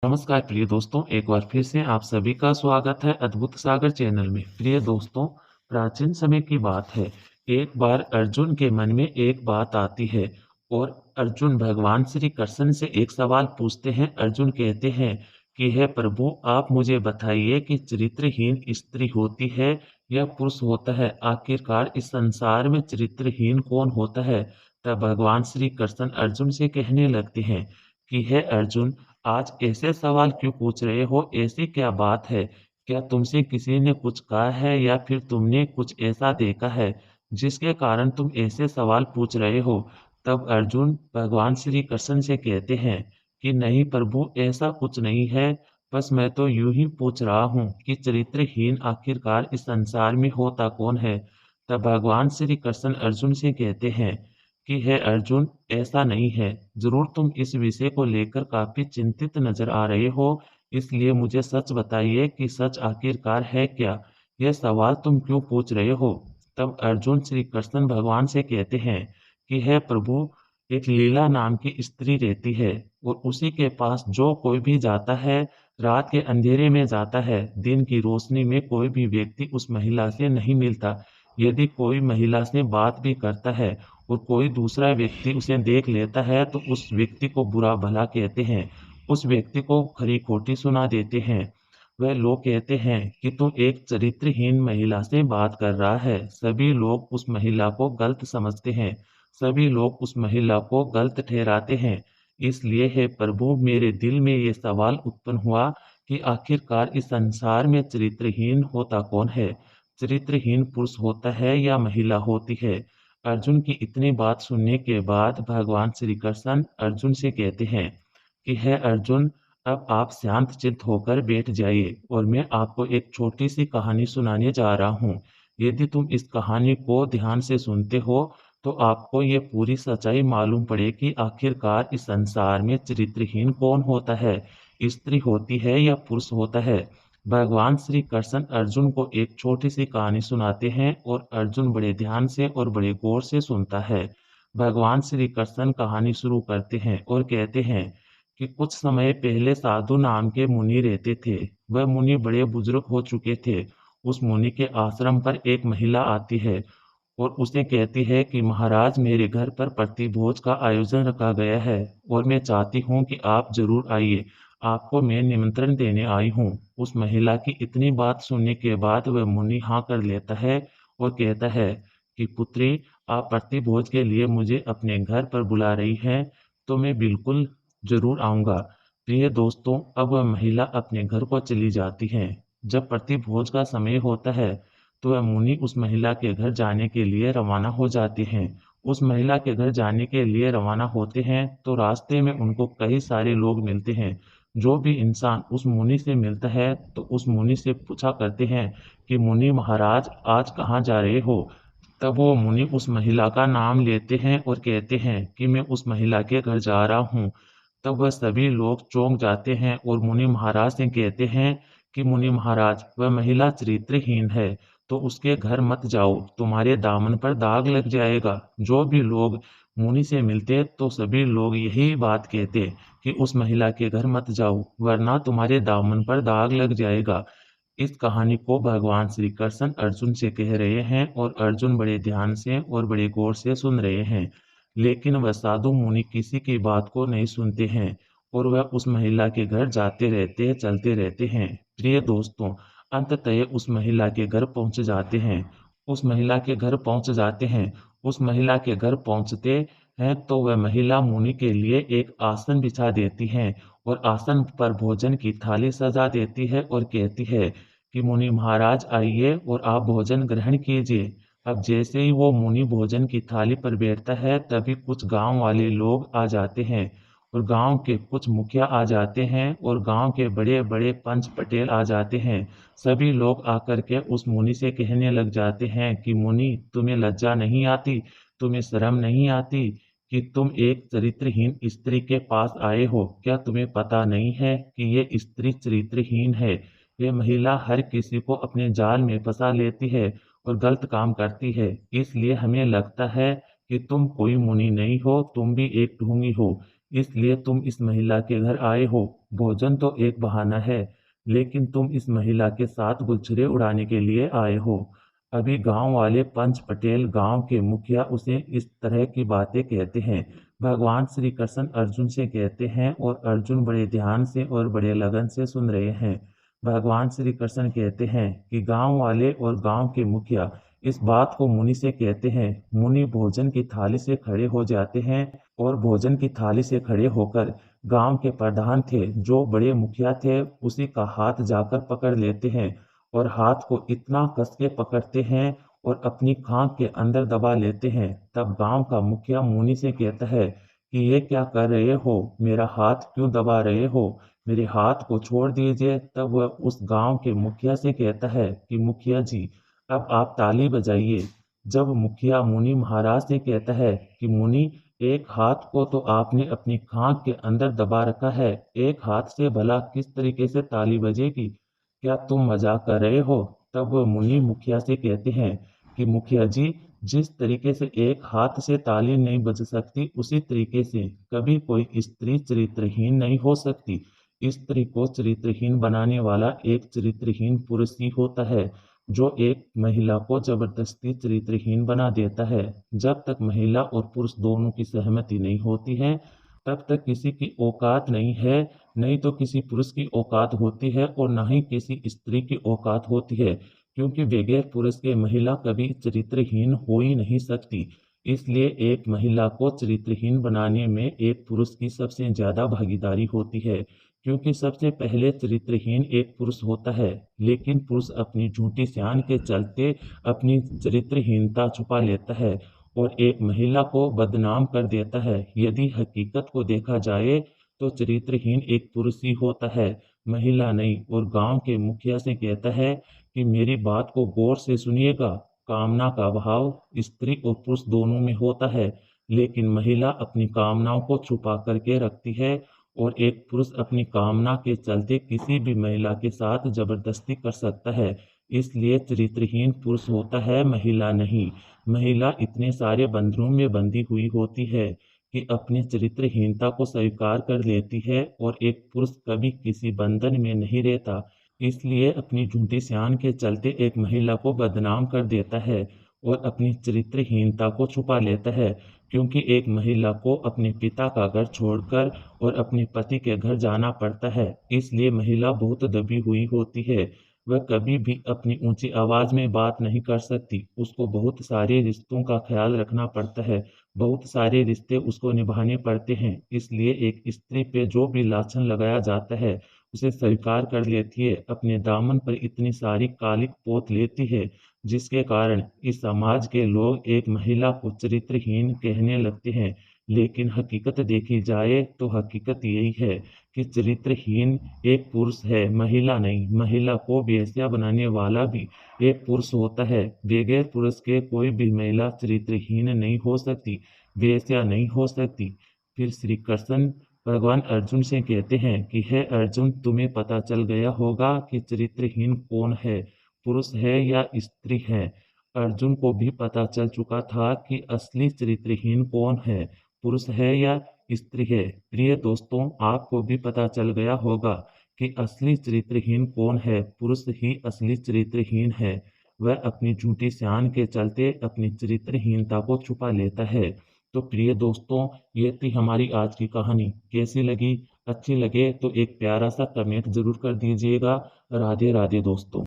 नमस्कार प्रिय दोस्तों, एक बार फिर से आप सभी का स्वागत है अद्भुत सागर चैनल में। प्रिय दोस्तों, प्राचीन समय की बात है। एक बार अर्जुन के मन में एक बात आती है और अर्जुन भगवान श्री कृष्ण से एक सवाल पूछते हैं। अर्जुन कहते हैं कि हे प्रभु, आप मुझे बताइए कि चरित्रहीन स्त्री होती है या पुरुष होता है? आखिरकार इस संसार में चरित्रहीन कौन होता है? तब भगवान श्री कृष्ण अर्जुन से कहने लगते हैं कि हे अर्जुन, आज ऐसे सवाल क्यों पूछ रहे हो? ऐसी क्या बात है? क्या तुमसे किसी ने कुछ कहा है या फिर तुमने कुछ ऐसा देखा है जिसके कारण तुम ऐसे सवाल पूछ रहे हो? तब अर्जुन भगवान श्री कृष्ण से कहते हैं कि नहीं प्रभु, ऐसा कुछ नहीं है। बस मैं तो यूं ही पूछ रहा हूँ कि चरित्रहीन आखिरकार इस संसार में होता कौन है? तब भगवान श्री कृष्ण अर्जुन से कहते हैं कि हे अर्जुन, ऐसा नहीं है। ज़रूर तुम इस विषय को लेकर काफ़ी चिंतित नज़र आ रहे हो, इसलिए मुझे सच बताइए कि सच आखिरकार है क्या? यह सवाल तुम क्यों पूछ रहे हो? तब अर्जुन श्री कृष्ण भगवान से कहते हैं कि हे प्रभु, एक लीला नाम की स्त्री रहती है और उसी के पास जो कोई भी जाता है, रात के अंधेरे में जाता है, दिन की रोशनी में कोई भी व्यक्ति उस महिला से नहीं मिलता। यदि कोई महिला से बात भी करता है और कोई दूसरा व्यक्ति उसे देख लेता है तो उस व्यक्ति को बुरा-भला कहते हैं, उस व्यक्ति को खरी-खोटी सुना देते हैं। वह लोग कहते हैं कि तू एक चरित्रहीन महिला से बात कर रहा है। सभी लोग उस महिला को गलत समझते हैं, सभी लोग उस महिला को गलत ठहराते हैं। इसलिए हे प्रभु, मेरे दिल में ये सवाल उत्पन्न हुआ कि आखिरकार इस संसार में चरित्रहीन होता कौन है? चरित्रहीन पुरुष होता है या महिला होती है? अर्जुन की इतनी बात सुनने के बाद भगवान श्री कृष्ण अर्जुन से कहते हैं कि हे अर्जुन, अब आप शांत चित्त होकर बैठ जाइए और मैं आपको एक छोटी सी कहानी सुनाने जा रहा हूँ। यदि तुम इस कहानी को ध्यान से सुनते हो तो आपको ये पूरी सच्चाई मालूम पड़ेगी आखिरकार इस संसार में चरित्रहीन कौन होता है, स्त्री होती है या पुरुष होता है। भगवान श्री कृष्ण अर्जुन को एक छोटी सी कहानी सुनाते हैं और अर्जुन बड़े ध्यान से और बड़े गौर से सुनता है। भगवान श्री कृष्ण कहानी शुरू करते हैं और कहते हैं कि कुछ समय पहले साधु नाम के मुनि रहते थे। वह मुनि बड़े बुजुर्ग हो चुके थे। उस मुनि के आश्रम पर एक महिला आती है और उसे कहती है कि महाराज, मेरे घर पर प्रतिभोज का आयोजन रखा गया है और मैं चाहती हूँ कि आप ज़रूर आइए। आपको मैं निमंत्रण देने आई हूँ। उस महिला की इतनी बात सुनने के बाद वह मुनि हाँ कर लेता है और कहता है कि पुत्री, आप प्रतिभोज के लिए मुझे अपने घर पर बुला रही हैं, तो मैं बिल्कुल ज़रूर आऊँगा। प्रिय दोस्तों, अब वह महिला अपने घर को चली जाती है। जब प्रतिभोज का समय होता है तो वह मुनि उस महिला के घर जाने के लिए रवाना हो जाते हैं। उस महिला के घर जाने के लिए रवाना होते हैं तो रास्ते में उनको कई सारे लोग मिलते हैं। जो भी इंसान उस मुनि से मिलता है तो उस मुनि से पूछा करते हैं कि मुनि महाराज, आज कहाँ जा रहे हो? तब वो मुनि उस महिला का नाम लेते हैं और कहते हैं कि मैं उस महिला के घर जा रहा हूँ। तब वह सभी लोग चौंक जाते हैं और मुनि महाराज से कहते हैं कि मुनि महाराज, वह महिला चरित्रहीन है, तो उसके घर मत जाओ, तुम्हारे दामन पर दाग लग जाएगा। जो भी लोग मुनि से मिलते तो सभी लोग यही बात कहते कि उस महिला के घर मत जाओ, वरना तुम्हारे दामन पर दाग लग जाएगा। इस कहानी को भगवान श्री कृष्ण अर्जुन से कह रहे हैं और अर्जुन बड़े ध्यान से और बड़े गौर से सुन रहे हैं। लेकिन वह साधु मुनि किसी की बात को नहीं सुनते हैं और वह उस महिला के घर जाते रहते, चलते रहते हैं। प्रिय दोस्तों, अंततः उस महिला के घर पहुंच जाते हैं। उस महिला के घर पहुंच जाते हैं। उस महिला के घर पहुंचते हैं तो वह महिला मुनि के लिए एक आसन बिछा देती है और आसन पर भोजन की थाली सजा देती है और कहती है कि मुनि महाराज आइए और आप भोजन ग्रहण कीजिए। अब जैसे ही वो मुनि भोजन की थाली पर बैठता है तभी कुछ गांव वाले लोग आ जाते हैं और गांव के कुछ मुखिया आ जाते हैं और गांव के बड़े-बड़े पंच पटेल आ जाते हैं। सभी लोग आकर के उस मुनि से कहने लग जाते हैं कि मुनि, तुम्हें लज्जा नहीं आती, तुम्हें शर्म नहीं आती कि तुम एक चरित्रहीन स्त्री के पास आए हो? क्या तुम्हें पता नहीं है कि ये स्त्री चरित्रहीन है? ये महिला हर किसी को अपने जाल में फंसा लेती है और गलत काम करती है। इसलिए हमें लगता है कि तुम कोई मुनि नहीं हो, तुम भी एक ढोंगी हो। इसलिए तुम इस महिला के घर आए हो। भोजन तो एक बहाना है, लेकिन तुम इस महिला के साथ गुलछड़े उड़ाने के लिए आए हो। अभी गांव वाले पंच पटेल गांव के मुखिया उसे इस तरह की बातें कहते हैं। भगवान श्री कृष्ण अर्जुन से कहते हैं और अर्जुन बड़े ध्यान से और बड़े लगन से सुन रहे हैं। भगवान श्री कृष्ण कहते हैं कि गांव वाले और गांव के मुखिया इस बात को मुनि से कहते हैं। मुनि भोजन की थाली से खड़े हो जाते हैं और भोजन की थाली से खड़े होकर गांव के प्रधान थे, जो बड़े मुखिया थे, उसी का हाथ जाकर पकड़ लेते हैं और हाथ को इतना कस के पकड़ते हैं और अपनी खांक के अंदर दबा लेते हैं। तब गांव का मुखिया मुनि से कहता है कि ये क्या कर रहे हो, मेरा हाथ क्यों दबा रहे हो, मेरे हाथ को छोड़ दीजिए। तब वह उस गांव के मुखिया से कहता है कि मुखिया जी, अब आप ताली बजाइए। जब मुखिया मुनि महाराज से कहता है कि मुनि, एक हाथ को तो आपने अपनी खांक के अंदर दबा रखा है, एक हाथ से भला किस तरीके से ताली बजेगी, क्या तुम मजाक कर रहे हो? तब वह मुनि मुखिया से कहते हैं कि मुखिया जी, जिस तरीके से एक हाथ से ताली नहीं बज सकती, उसी तरीके से कभी कोई स्त्री चरित्रहीन नहीं हो सकती। स्त्री को चरित्रहीन बनाने वाला एक चरित्रहीन पुरुष ही होता है, जो एक महिला को जबरदस्ती चरित्रहीन बना देता है। जब तक महिला और पुरुष दोनों की सहमति नहीं होती है, तब तक किसी की औकात नहीं है। नहीं तो किसी पुरुष की औकात होती है और न ही किसी स्त्री की औकात होती है, क्योंकि बगैर पुरुष के महिला कभी चरित्रहीन हो ही नहीं सकती। इसलिए एक महिला को चरित्रहीन बनाने में एक पुरुष की सबसे ज्यादा भागीदारी होती है, क्योंकि सबसे पहले चरित्रहीन एक पुरुष होता है, लेकिन पुरुष अपनी झूठी शान के चलते अपनी चरित्रहीनता छुपा लेता है और एक महिला को बदनाम कर देता है। यदि हकीकत को देखा जाए तो चरित्रहीन एक पुरुष ही होता है, महिला नहीं। और गांव के मुखिया से कहता है कि मेरी बात को गौर से सुनिएगा। कामना का भाव स्त्री और पुरुष दोनों में होता है, लेकिन महिला अपनी कामनाओं को छुपा करके रखती है और एक पुरुष अपनी कामना के चलते किसी भी महिला के साथ जबरदस्ती कर सकता है। इसलिए चरित्रहीन पुरुष होता है, महिला नहीं। महिला इतने सारे बंधनों में बंधी हुई होती है कि अपनी चरित्रहीनता को स्वीकार कर लेती है और एक पुरुष कभी किसी बंधन में नहीं रहता, इसलिए अपनी झूठी शान के चलते एक महिला को बदनाम कर देता है और अपनी चरित्रहीनता को छुपा लेता है। क्योंकि एक महिला को अपने पिता का घर छोड़कर और अपने पति के घर जाना पड़ता है, इसलिए महिला बहुत दबी हुई होती है। वह कभी भी अपनी ऊंची आवाज में बात नहीं कर सकती, उसको बहुत सारे रिश्तों का ख्याल रखना पड़ता है, बहुत सारे रिश्ते उसको निभाने पड़ते हैं। इसलिए एक स्त्री पे जो भी लाछन लगाया जाता है, उसे स्वीकार कर लेती है, अपने दामन पर इतनी सारी कालिक पोत लेती है, जिसके कारण इस समाज के लोग एक महिला को चरित्रहीन कहने लगते हैं। लेकिन हकीकत देखी जाए तो हकीकत यही है कि चरित्रहीन एक पुरुष है, महिला नहीं। महिला को बेहया बनाने वाला भी एक पुरुष होता है। बगैर पुरुष के कोई भी महिला चरित्रहीन नहीं हो सकती, बेहया नहीं हो सकती। फिर श्री कृष्ण भगवान अर्जुन से कहते हैं कि हे अर्जुन, तुम्हें पता चल गया होगा कि चरित्रहीन कौन है, पुरुष है या स्त्री है। अर्जुन को भी पता चल चुका था कि असली चरित्रहीन कौन है, पुरुष है या स्त्री है। प्रिय दोस्तों, आपको भी पता चल गया होगा कि असली चरित्रहीन कौन है, पुरुष ही असली चरित्रहीन है। वह अपनी झूठी शान के चलते अपनी चरित्रहीनता को छुपा लेता है। तो प्रिय दोस्तों, ये थी हमारी आज की कहानी। कैसी लगी? अच्छी लगे तो एक प्यारा सा कमेंट जरूर कर दीजिएगा। राधे राधे दोस्तों।